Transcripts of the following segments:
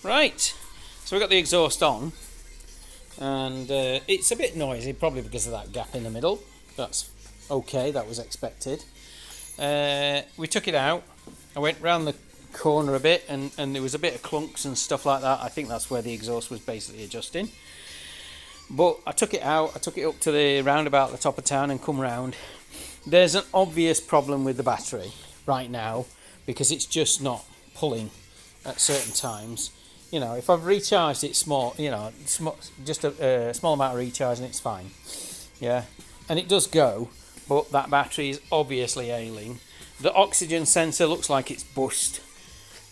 Right, so we've got the exhaust on, and it's a bit noisy, probably because of that gap in the middle. That's okay, that was expected. We took it out. I went round the corner a bit, and there was a bit of clunks and stuff like that. I think that's where the exhaust was basically adjusting. But I took it out, I took it up to the roundabout at the top of town and come round. There's an obvious problem with the battery right now because it's just not pulling at certain times. You know, if I've recharged it small, you know, just a small amount of recharge and it's fine. Yeah, and it does go, but that battery is obviously ailing. The oxygen sensor looks like it's bust.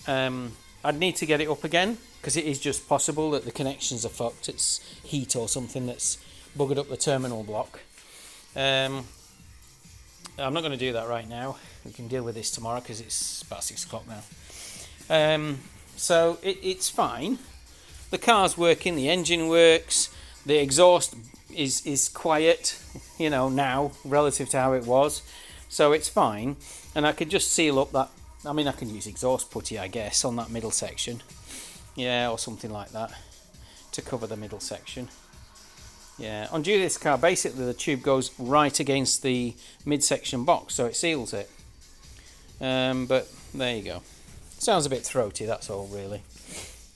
I'd need to get it up again because it is just possible that the connections are fucked. It's heat or something that's buggered up the terminal block. I'm not going to do that right now. We can deal with this tomorrow because it's about 6 o'clock now. So it's fine. The car's working, the engine works, the exhaust is quiet, you know, now relative to how it was. So it's fine. And I could just seal up that. I mean, I can use exhaust putty, I guess, on that middle section. Yeah, or something like that to cover the middle section. Yeah, on Judith's car, basically the tube goes right against the midsection box, so it seals it. But there you go. Sounds a bit throaty, that's all really.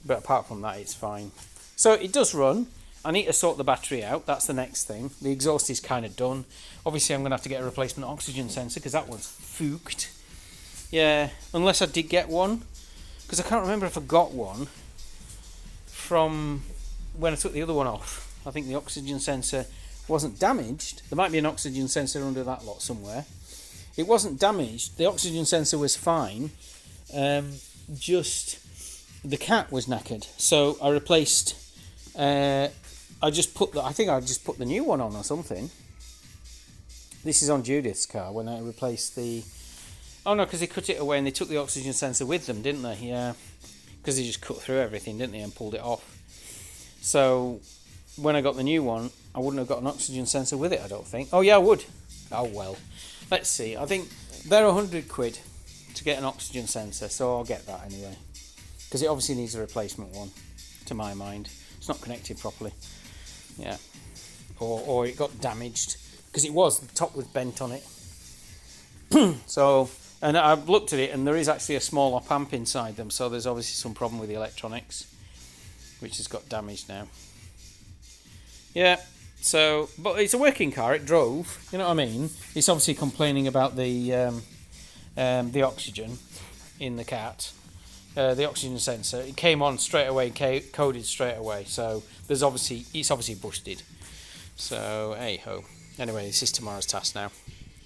But apart from that, it's fine. So it does run. I need to sort the battery out. That's the next thing. The exhaust is kind of done. Obviously, I'm going to have to get a replacement oxygen sensor because that one's fooked. Yeah, unless I did get one. Because I can't remember if I got one from when I took the other one off. I think the oxygen sensor wasn't damaged. There might be an oxygen sensor under that lot somewhere. It wasn't damaged. The oxygen sensor was fine. Just the cat was knackered. So I replaced... I think I just put the new one on or something. This is on Judith's car when I replaced the... Oh no, because they cut it away and they took the oxygen sensor with them, didn't they? Yeah. Because they just cut through everything, didn't they, and pulled it off. So when I got the new one, I wouldn't have got an oxygen sensor with it, I don't think. Oh yeah, I would. Oh well. Let's see. I think they're £100 to get an oxygen sensor, so I'll get that anyway. Because it obviously needs a replacement one, to my mind. It's not connected properly. Yeah. Or it got damaged. Because the top was bent on it. So... And I've looked at it, and there is actually a small op amp inside them, so there's obviously some problem with the electronics, which has got damaged now. Yeah, so, but it's a working car, it drove, you know what I mean? It's obviously complaining about the oxygen in the cat, the oxygen sensor. It came on straight away, coded straight away, so it's obviously busted. So, hey-ho. Anyway, this is tomorrow's task now.